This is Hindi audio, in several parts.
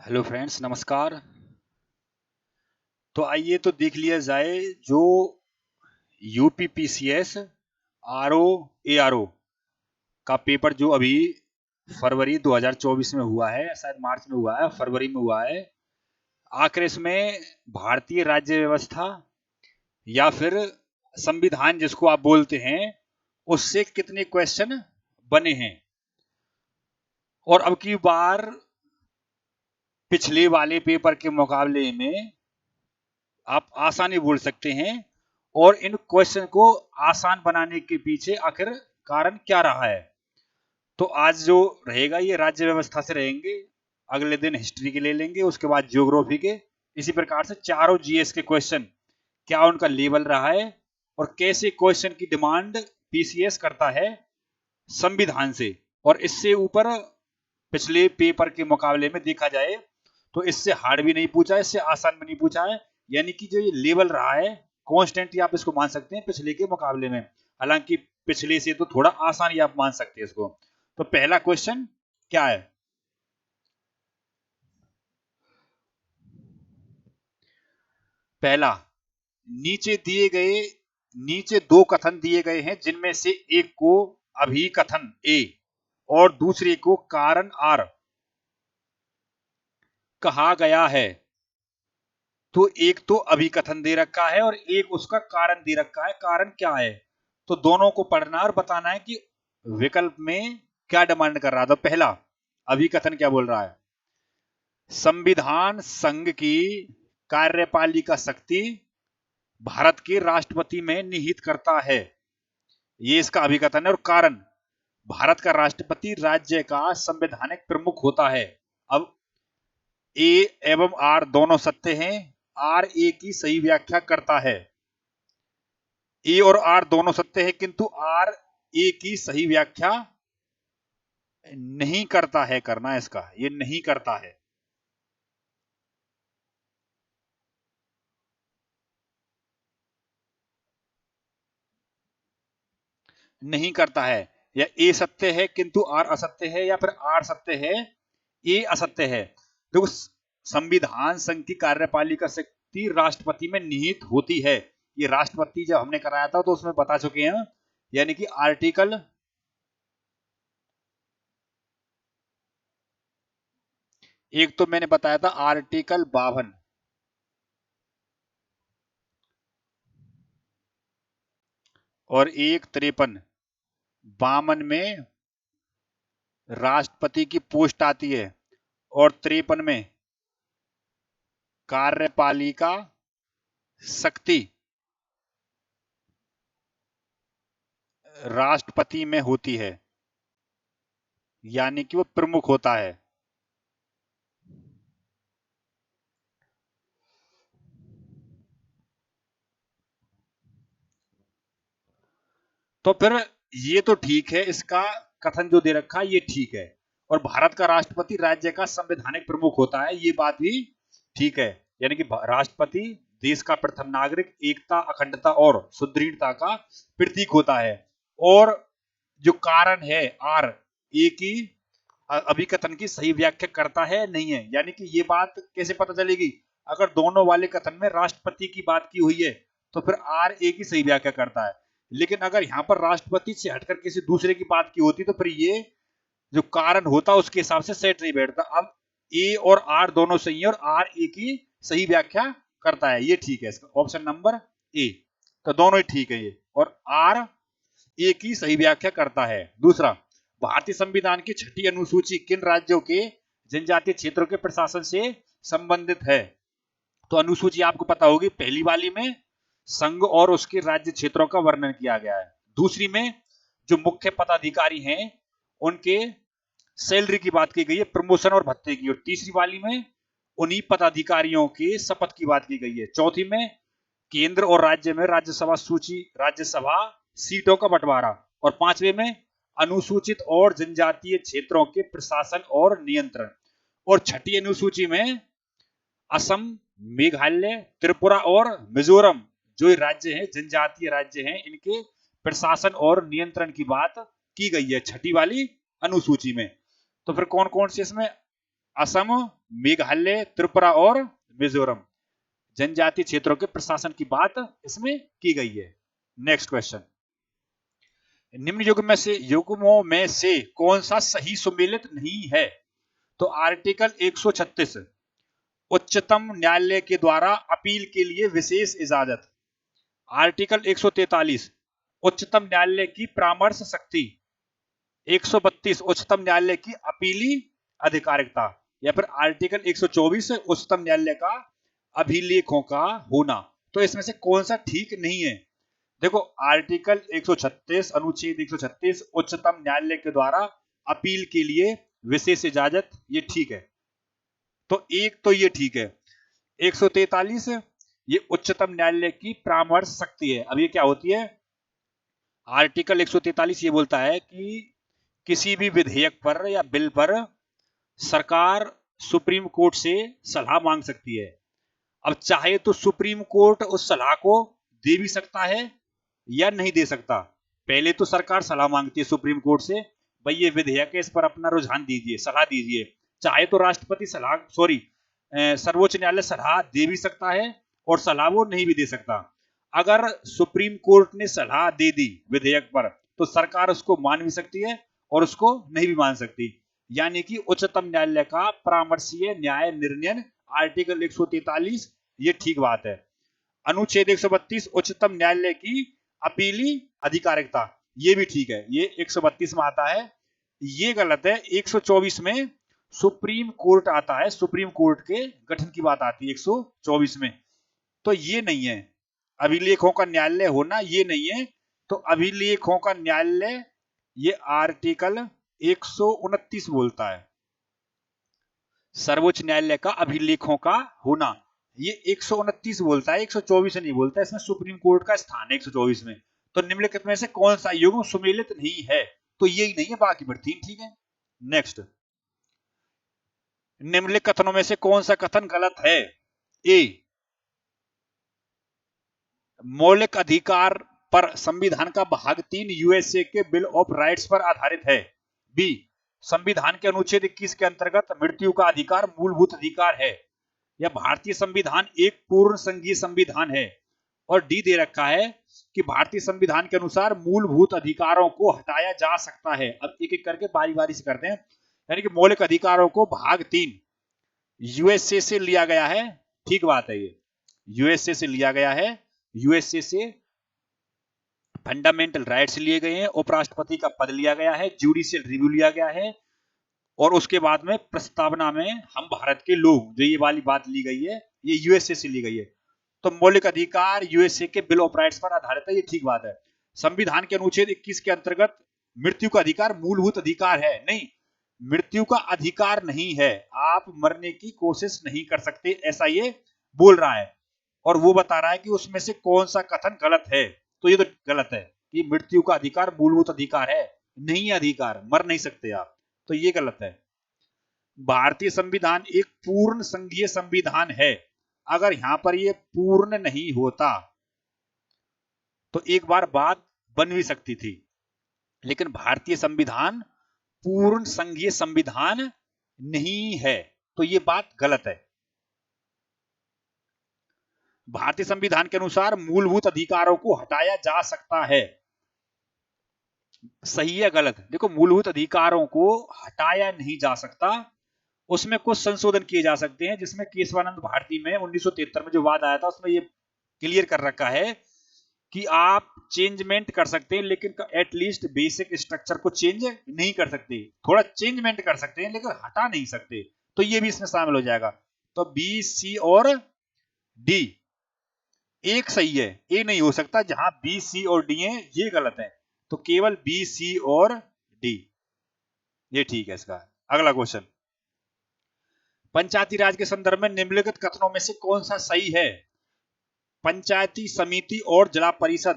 हेलो फ्रेंड्स, नमस्कार। तो आइए तो देख लिया जाए जो यूपीपीसीएस आरओ एआरओ का पेपर जो अभी फरवरी 2024 में हुआ है, शायद मार्च में हुआ है, फरवरी में हुआ है। आखिर इसमें भारतीय राज्य व्यवस्था या फिर संविधान जिसको आप बोलते हैं, उससे कितने क्वेश्चन बने हैं। और अब की बार पिछले वाले पेपर के मुकाबले में आप आसानी बोल सकते हैं। और इन क्वेश्चन को आसान बनाने के पीछे आखिर कारण क्या रहा है। तो आज जो रहेगा ये राज्य व्यवस्था से रहेंगे, अगले दिन हिस्ट्री के ले लेंगे, उसके बाद ज्योग्राफी के। इसी प्रकार से चारों जीएस के क्वेश्चन क्या उनका लेवल रहा है और कैसे क्वेश्चन की डिमांड पीसीएस करता है संविधान से। और इससे ऊपर पिछले पेपर के मुकाबले में देखा जाए तो इससे हार्ड भी नहीं पूछा है, इससे आसान भी नहीं पूछा है। यानी कि जो ये लेवल रहा है कॉन्स्टेंट, आप इसको मान सकते हैं पिछले के मुकाबले में। हालांकि पिछले से तो थोड़ा आसान ही आप मान सकते हैं इसको। तो पहला क्वेश्चन क्या है? पहला, नीचे दिए गए नीचे दो कथन दिए गए हैं जिनमें से एक को अभिकथन ए और दूसरे को कारण आर कहा गया है। तो एक तो अभिकथन दे रखा है और एक उसका कारण दे रखा है। कारण क्या है? तो दोनों को पढ़ना और बताना है कि विकल्प में क्या डिमांड कर रहा था। पहला अभिकथन क्या बोल रहा है? संविधान संघ की कार्यपालिका शक्ति भारत के राष्ट्रपति में निहित करता है। ये इसका अभिकथन है। और कारण, भारत का राष्ट्रपति राज्य का संवैधानिक प्रमुख होता है। अब ए एवं आर दोनों सत्य हैं। आर ए की सही व्याख्या करता है। ए और आर दोनों सत्य है किंतु आर ए की सही व्याख्या नहीं करता है। करना इसका, ये नहीं करता है। नहीं करता है। या ए सत्य है किंतु आर असत्य है, या फिर आर सत्य है ए असत्य है। देखो, संविधान संघ की कार्यपालिका शक्ति राष्ट्रपति में निहित होती है। ये राष्ट्रपति जब हमने कराया था तो उसमें बता चुके हैं। यानी कि आर्टिकल, एक तो मैंने बताया था आर्टिकल 52 और एक 53। 52 में राष्ट्रपति की पोस्ट आती है और 53 में कार्यपालिका शक्ति राष्ट्रपति में होती है। यानी कि वो प्रमुख होता है। तो फिर ये तो ठीक है, इसका कथन जो दे रखा है ये ठीक है। और भारत का राष्ट्रपति राज्य का संवैधानिक प्रमुख होता है, ये बात भी ठीक है। यानी कि राष्ट्रपति देश का प्रथम नागरिक, एकता, अखंडता और सुदृढ़ता का प्रतीक होता है। और जो कारण है आर ए की अभिकथन की सही व्याख्या करता है नहीं है। यानी कि ये बात कैसे पता चलेगी? अगर दोनों वाले कथन में राष्ट्रपति की बात की हुई है तो फिर आर ए की सही व्याख्या करता है। लेकिन अगर यहाँ पर राष्ट्रपति से हटकर किसी दूसरे की बात की होती तो फिर ये जो कारण होता उसके हिसाब से सेट नहीं बैठता। अब ए और आर दोनों सही है और आर ए की सही व्याख्या करता है, ये ठीक है। इसका ऑप्शन नंबर ए। तो दोनों ही ठीक है ये। और आर ए की सही व्याख्या करता है। दूसरा, भारतीय संविधान की छठी अनुसूची किन राज्यों के जनजातीय क्षेत्रों के प्रशासन से संबंधित है? तो अनुसूची आपको पता होगी, पहली वाली में संघ और उसके राज्य क्षेत्रों का वर्णन किया गया है। दूसरी में जो मुख्य पदाधिकारी हैं उनके सैलरी की बात की गई है, प्रमोशन और भत्ते की। और तीसरी वाली में उन्हीं पदाधिकारियों के शपथ की बात की गई है। चौथी में केंद्र और राज्य में राज्यसभा सीटों का बंटवारा। और पांचवे में अनुसूचित और जनजातीय क्षेत्रों के प्रशासन और नियंत्रण। और छठी अनुसूची में असम, मेघालय, त्रिपुरा और मिजोरम जो राज्य हैं, जनजातीय राज्य हैं, इनके प्रशासन और नियंत्रण की बात की गई है छठी वाली अनुसूची में। तो फिर कौन कौन से इसमें? असम, मेघालय, त्रिपुरा और मिजोरम जनजातीय क्षेत्रों के प्रशासन की बात इसमें की गई है। नेक्स्ट क्वेश्चन, निम्न युग्मों में से कौन सा सही सुमेलित नहीं है? तो आर्टिकल 136 उच्चतम न्यायालय के द्वारा अपील के लिए विशेष इजाजत। आर्टिकल 143 उच्चतम न्यायालय की परामर्श शक्ति। 132 उच्चतम न्यायालय की अपीली अधिकारिकता। या फिर आर्टिकल 124 उच्चतम न्यायालय का अभिलेखों का होना। तो इसमें से कौन सा ठीक नहीं है? देखो, आर्टिकल 136 अनुच्छेद 136 उच्चतम न्यायालय के द्वारा अपील के लिए विशेष इजाजत, ये ठीक है। तो एक तो ये ठीक है। 143 ये उच्चतम न्यायालय की परामर्श शक्ति है। अब ये क्या होती है? आर्टिकल 143 ये बोलता है कि किसी भी विधेयक पर या बिल पर सरकार सुप्रीम कोर्ट से सलाह मांग सकती है। अब चाहे तो सुप्रीम कोर्ट उस सलाह को दे भी सकता है या नहीं दे सकता। पहले तो सरकार सलाह मांगती है सुप्रीम कोर्ट से, भाई ये विधेयक है, इस पर अपना रुझान दीजिए, सलाह दीजिए। चाहे तो राष्ट्रपति सर्वोच्च न्यायालय सलाह दे भी सकता है और सलाह वो नहीं भी दे सकता। अगर सुप्रीम कोर्ट ने सलाह दे दी विधेयक पर तो सरकार उसको मान भी सकती है और उसको नहीं भी मान सकती। यानी कि उच्चतम न्यायालय का परामर्शीय न्याय निर्णय आर्टिकल 143 ये ठीक बात है। अनुच्छेद 132 उच्चतम न्यायालय की अपीली अधिकारिकता, ये भी ठीक है, ये 132 में आता है। ये गलत है। 124 में सुप्रीम कोर्ट आता है, सुप्रीम कोर्ट के गठन की बात आती है 124 में। तो ये नहीं है। अभिलेखों का न्यायालय होना ये नहीं है। तो अभिलेखों का न्यायालय ये आर्टिकल 129 बोलता है। सर्वोच्च न्यायालय का अभिलेखों का होना ये 129 बोलता है, 124 नहीं बोलता। इसमें सुप्रीम कोर्ट का स्थान है 124 में। तो निम्नलिखित में से कौन सा युग्म सुमेलित नहीं है? तो यही नहीं है, बाकी फिर तीन ठीक है। नेक्स्ट, निम्नलिखित कथनों में से कौन सा कथन गलत है? ए, मौलिक अधिकार पर संविधान का भाग 3 यूएसए के बिल ऑफ राइट्स पर आधारित है। बी, संविधान के अनुच्छेद 21 के अंतर्गत मृत्यु का अधिकार मूलभूत अधिकार है। या भारतीय संविधान एक पूर्ण संघीय संविधान है। और डी दे रखा है कि भारतीय संविधान के अनुसार मूलभूत अधिकारों को हटाया जा सकता है। अब एक एक करके बारी बारी से करते हैं। यानी कि मौलिक अधिकारों को भाग 3 यूएसए से लिया गया है, ठीक बात है, ये यूएसए से लिया गया है। यूएसए से फंडामेंटल राइट्स लिए गए हैं, उपराष्ट्रपति का पद लिया गया है, जुडिशियल रिव्यू लिया गया है, और उसके बाद में प्रस्तावना में हम भारत के लोग, जो ये वाली बात ली गई है, ये यूएसए से ली गई है। तो मौलिक अधिकार यूएसए के बिल ऑफ राइट्स पर आधारित है, ये ठीक बात है। संविधान के अनुच्छेद 21 के अंतर्गत मृत्यु का अधिकार मूलभूत अधिकार है, नहीं, मृत्यु का अधिकार नहीं है। आप मरने की कोशिश नहीं कर सकते, ऐसा ये बोल रहा है। और वो बता रहा है कि उसमें से कौन सा कथन गलत है। तो ये तो गलत है कि मृत्यु का अधिकार मूलभूत अधिकार है, नहीं अधिकार, मर नहीं सकते आप। तो ये गलत है। भारतीय संविधान एक पूर्ण संघीय संविधान है। अगर यहां पर ये पूर्ण नहीं होता तो एक बार बात बन भी सकती थी, लेकिन भारतीय संविधान पूर्ण संघीय संविधान नहीं है, तो ये बात गलत है। भारतीय संविधान के अनुसार मूलभूत अधिकारों को हटाया जा सकता है, सही है गलत? देखो, मूलभूत अधिकारों को हटाया नहीं जा सकता, उसमें कुछ संशोधन किए जा सकते हैं, जिसमें केशवानंद भारती में 1973 में जो वाद आया था उसमें ये क्लियर कर रखा है कि आप चेंजमेंट कर सकते हैं, लेकिन एटलीस्ट बेसिक स्ट्रक्चर को चेंज नहीं कर सकते। थोड़ा चेंजमेंट कर सकते हैं लेकिन हटा नहीं सकते। तो ये भी इसमें शामिल हो जाएगा। तो बी, सी और डी एक सही है, ए नहीं हो सकता। जहां बी, सी और डी है ये गलत है। तो केवल बी, सी और डी ये ठीक है इसका। अगला क्वेश्चन, पंचायती राज के संदर्भ में निम्नलिखित कथनों में से कौन सा सही है? पंचायती समिति और जिला परिषद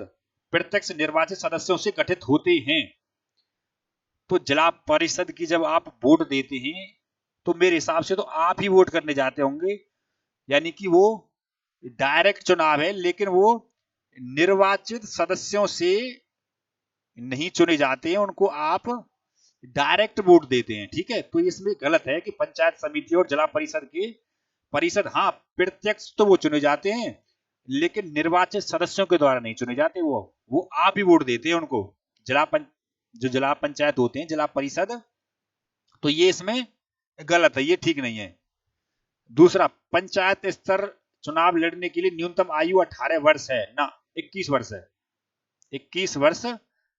प्रत्यक्ष निर्वाचित सदस्यों से गठित होते हैं। तो जिला परिषद की जब आप वोट देते हैं तो मेरे हिसाब से तो आप ही वोट करने जाते होंगे, यानी कि वो डायरेक्ट चुनाव है, लेकिन वो निर्वाचित सदस्यों से नहीं चुने जाते हैं, उनको आप डायरेक्ट वोट देते हैं, ठीक है। तो इसमें गलत है कि पंचायत समिति और जिला परिषद के परिषद, हाँ प्रत्यक्ष तो वो चुने जाते हैं लेकिन निर्वाचित सदस्यों के द्वारा नहीं चुने जाते, वो आप ही वोट देते हैं उनको, जो जिला पंचायत होते हैं, जिला परिषद। तो ये इसमें गलत है, ये ठीक नहीं है। दूसरा, पंचायत स्तर चुनाव लड़ने के लिए न्यूनतम आयु 18 वर्ष है ना, 21 वर्ष है, 21 वर्ष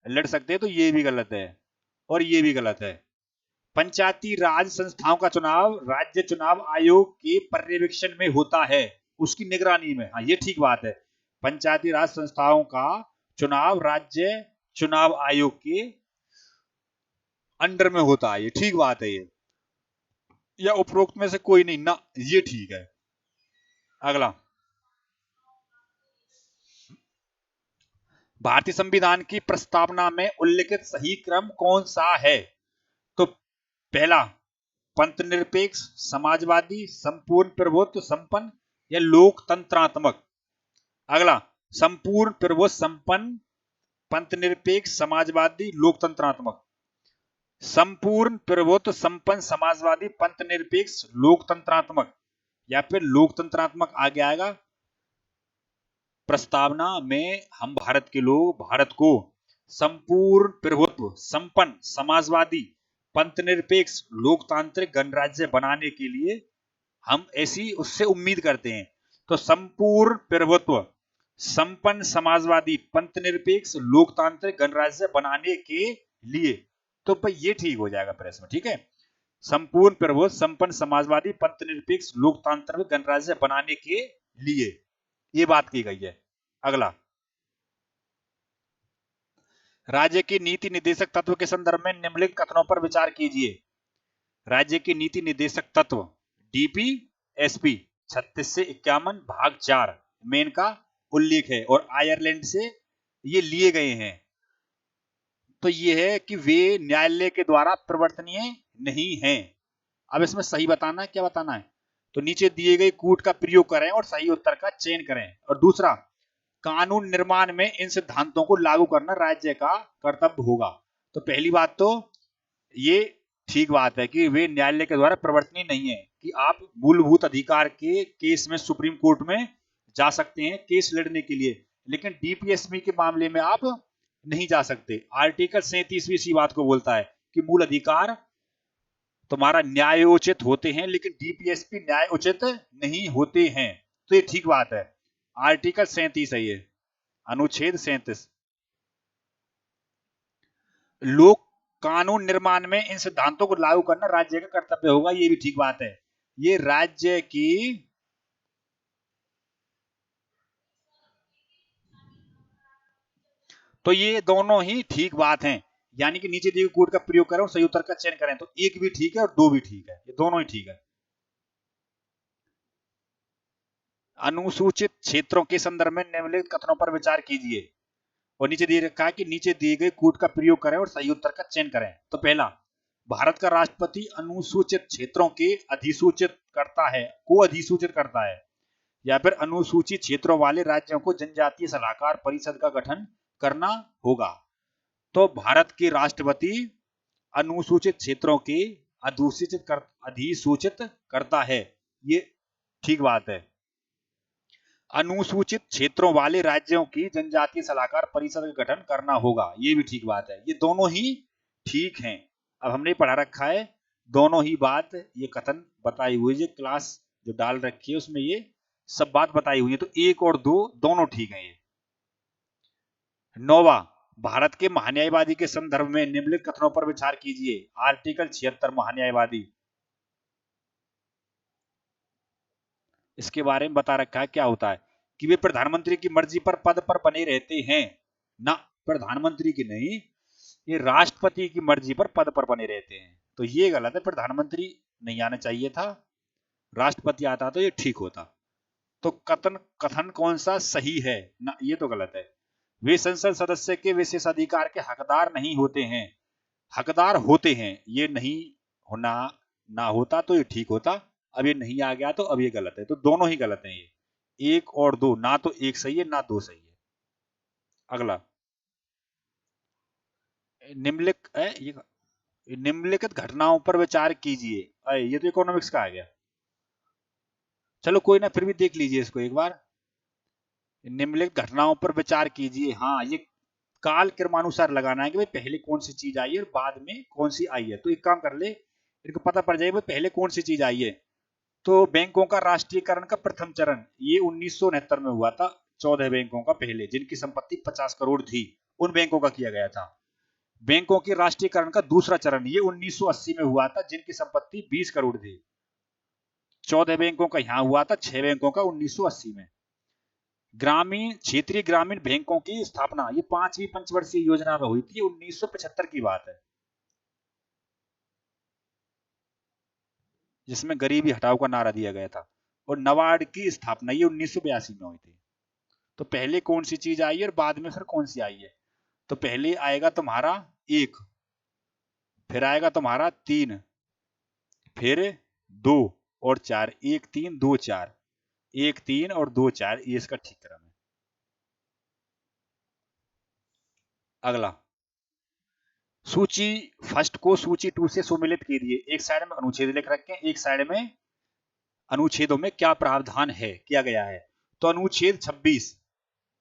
लड़ सकते हैं, तो ये भी गलत है और ये भी गलत है। पंचायती राज संस्थाओं का चुनाव राज्य चुनाव आयोग के पर्यवेक्षण में होता है, उसकी निगरानी में, हाँ ये ठीक बात है। पंचायती राज संस्थाओं का चुनाव राज्य चुनाव आयोग के अंडर में होता है, ये ठीक बात है ये, या उपरोक्त में से कोई नहीं ना, ये ठीक है। अगला, भारतीय संविधान की प्रस्तावना में उल्लिखित सही क्रम कौन सा है? तो पहला, पंथ निरपेक्ष, समाजवादी, संपूर्ण प्रभुत्व संपन्न या लोकतंत्रात्मक। अगला, संपूर्ण प्रभुत्व संपन्न, पंथ निरपेक्ष, समाजवादी, लोकतंत्रात्मक। संपूर्ण प्रभुत्व संपन्न, समाजवादी, पंथ निरपेक्ष, लोकतंत्रात्मक, या फिर लोकतंत्रात्मक आगे आएगा। प्रस्तावना में हम भारत के लोग भारत को संपूर्ण प्रभुत्व संपन्न, समाजवादी, पंथ निरपेक्ष, लोकतांत्रिक गणराज्य बनाने के लिए हम ऐसी उससे उम्मीद करते हैं। तो संपूर्ण प्रभुत्व संपन्न, समाजवादी, पंथ निरपेक्ष, लोकतांत्रिक गणराज्य बनाने के लिए, तो भाई ये ठीक हो जाएगा प्रश्न, ठीक है। संपूर्ण प्रभुत्व संपन्न, समाजवादी, पंथ निरपेक्ष, लोकतांत्रिक गणराज्य बनाने के लिए, ये बात की गई है। अगला, राज्य की नीति निर्देशक तत्व के संदर्भ में निम्नलिखित कथनों पर विचार कीजिए। राज्य की नीति निर्देशक तत्व डीपीएसपी 36 से 51 भाग 4 में इनका उल्लेख है और आयरलैंड से ये लिए गए हैं। तो ये है कि वे न्यायालय के द्वारा परिवर्तनीय नहीं हैं। अब इसमें सही बताना है, क्या बताना है? तो नीचे दिए गए कूट का प्रयोग करें और सही उत्तर का चयन करें। और दूसरा, कानून निर्माण में इन सिद्धांतों को लागू करना राज्य का कर्तव्य होगा। तो पहली बात तो ये ठीक बात है कि वे न्यायालय के द्वारा परिवर्तनीय नहीं है, कि आप मूलभूत अधिकार के केस में सुप्रीम कोर्ट में जा सकते हैं केस लड़ने के लिए, लेकिन डीपीएसपी के मामले में आप नहीं जा सकते। आर्टिकल 37 इसी बात को बोलता है कि मूल अधिकार तुम्हारा न्यायोचित होते हैं लेकिन डीपीएसपी न्याय उचित नहीं होते हैं। तो ये ठीक बात है, आर्टिकल 37 है ये, अनुच्छेद 37। लोक कानून निर्माण में इन सिद्धांतों को लागू करना राज्य का कर्तव्य होगा, ये भी ठीक बात है। ये राज्य की, तो ये दोनों ही ठीक बात हैं, यानी कि नीचे दिए गए कोड का प्रयोग करें और सही उत्तर का चयन करें, तो एक भी ठीक है और दो भी ठीक है, ये दोनों ही ठीक है। अनुसूचित क्षेत्रों के संदर्भ में निम्नलिखित कथनों पर विचार कीजिए। और नीचे दिए रखा है कि नीचे दिए गए कूट का प्रयोग करें और सही उत्तर का चयन करें। तो पहला, भारत का राष्ट्रपति अनुसूचित क्षेत्रों के अधिसूचित करता है, को अधिसूचित करता है, या फिर अनुसूचित क्षेत्रों वाले राज्यों को जनजातीय सलाहकार परिषद का गठन करना होगा। तो भारत के राष्ट्रपति अनुसूचित क्षेत्रों के अधिसूचित करता है, ये ठीक बात है। अनुसूचित क्षेत्रों वाले राज्यों की जनजातीय सलाहकार परिषद का गठन करना होगा, ये भी ठीक बात है। ये दोनों ही ठीक हैं। अब हमने पढ़ा रखा है दोनों ही बात, ये कथन बताई हुई है, क्लास जो डाल रखी है उसमें ये सब बात बताई हुई है, तो एक और दो दोनों ठीक है ये। नौवा, भारत के महान्यायवादी के संदर्भ में निम्नलिखित कथनों पर विचार कीजिए। आर्टिकल 76 महान्यायवादी, इसके बारे में बता रखा है क्या होता है कि वे प्रधानमंत्री की मर्जी पर पद पर बने रहते हैं ना, प्रधानमंत्री की नहीं, ये राष्ट्रपति की मर्जी पर पद पर बने रहते हैं। तो ये गलत है, प्रधानमंत्री नहीं आना चाहिए था, राष्ट्रपति आता तो ये ठीक होता। तो कथन कथन कौन सा सही है ना, ये तो गलत है। वे संसद सदस्य के विशेषाधिकार के हकदार नहीं होते हैं, हकदार होते हैं, ये नहीं होना, ना होता तो ये ठीक होता। अब ये नहीं आ गया तो अब ये गलत है, तो दोनों ही गलत है ये, एक और दो, ना तो एक सही है ना दो सही है। अगला, निम्नलिखित है ये, निम्नलिखित घटनाओं पर विचार कीजिए। अरे ये तो इकोनॉमिक्स का आ गया। चलो कोई ना, फिर भी देख लीजिए इसको एक बार। निम्नलिखित घटनाओं पर विचार कीजिए। हाँ, ये काल क्रमानुसार लगाना है कि भाई पहले कौन सी चीज आई है और बाद में कौन सी आई है। तो एक काम कर ले, इनको पता पड़ जाए भाई पहले कौन सी चीज आई है। तो बैंकों का राष्ट्रीयकरण का प्रथम चरण ये 1969 में हुआ था। 14 बैंकों का पहले, जिनकी संपत्ति 50 करोड़ थी, उन बैंकों का किया गया था। बैंकों के राष्ट्रीयकरण का दूसरा चरण ये 1980 में हुआ था, जिनकी संपत्ति 20 करोड़ थी। 14 बैंकों का यहाँ हुआ था, 6 बैंकों का 1980 में। ग्रामीण क्षेत्रीय ग्रामीण बैंकों की स्थापना ये 5वीं पंचवर्षीय योजना में हुई थी, 1975 की बात है, जिसमें गरीबी हटाओ का नारा दिया गया था। और नबार्ड की स्थापना ये 1982 में हुई थी। तो पहले कौन सी चीज आई है और बाद में फिर कौन सी आई है। तो पहले आएगा तुम्हारा 1, फिर आएगा तुम्हारा 3, फिर 2 और 4। 1 3 2 4, 1 3 और 2 4, ये इसका ठीक क्रम है। अगला, सूची फर्स्ट को सूची 2 से सुमेलित कीजिए। एक साइड में अनुच्छेद लिख रखे हैं, एक साइड में अनुच्छेदों में क्या प्रावधान है किया गया है। तो अनुच्छेद 26,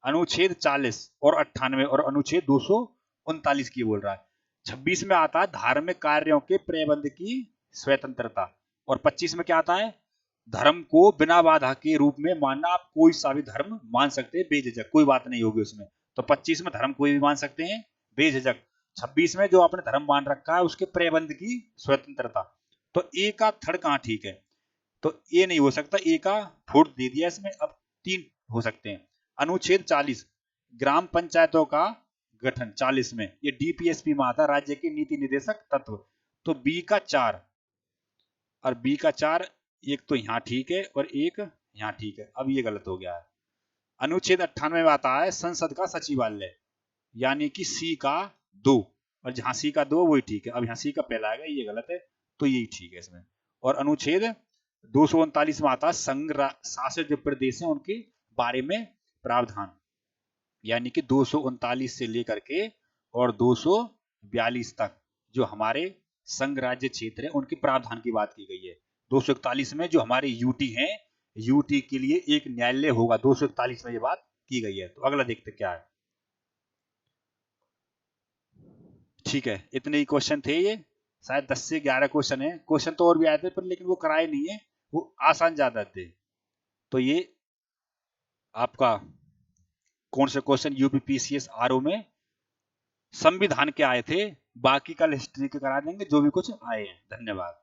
अनुच्छेद 40 और 98 और अनुच्छेद 239 की बोल रहा है। 26 में आता है धार्मिक कार्यों के प्रबंध की स्वतंत्रता, और 25 में क्या आता है, धर्म को बिना बाधा के रूप में मानना। आप कोई सा भी धर्म मान सकते हैं बेझिझक, कोई बात नहीं होगी उसमें। तो 25 में धर्म कोई भी मान सकते हैं बेझिझक। 26 में जो आपने धर्म मान रखा है उसके प्रबंध की स्वतंत्रता। तो ए का थर्ड कहां ठीक है, तो ए नहीं हो सकता, ए का फोर्थ दे दिया इसमें। अब 3 हो सकते हैं। अनुच्छेद 40 ग्राम पंचायतों का गठन, 40 में ये डीपीएसपी में आता, राज्य के नीति निर्देशक तत्व। तो बी का 4 और बी का 4, एक तो यहाँ ठीक है और एक यहाँ ठीक है। अब ये गलत हो गया है। अनुच्छेद 98 में आता है संसद का सचिवालय, यानी कि सी का 2, और जहां सी का 2 वही ठीक है। अब यहाँ सी का पहला आएगा, ये गलत है, तो यही ठीक है इसमें। और अनुच्छेद 239 में आता संघ शासित जो प्रदेश है उनके बारे में प्रावधान, यानी कि 239 से लेकर के और 242 तक जो हमारे संघ राज्य क्षेत्र है उनके प्रावधान की बात की गई है। 241 में जो हमारे यूटी हैं, यूटी के लिए एक न्यायालय होगा, 241 में ये बात की गई है। तो अगला देखते क्या है। ठीक है, इतने ही क्वेश्चन थे ये, शायद 10 से 11 क्वेश्चन है। क्वेश्चन तो और भी आए थे पर लेकिन वो कराए नहीं है, वो आसान ज्यादा थे। तो ये आपका कौन से क्वेश्चन यूपीपीसीएस आरओ में संविधान के आए थे, बाकी कल हिस्ट्री के करा देंगे जो भी कुछ आए हैं। धन्यवाद।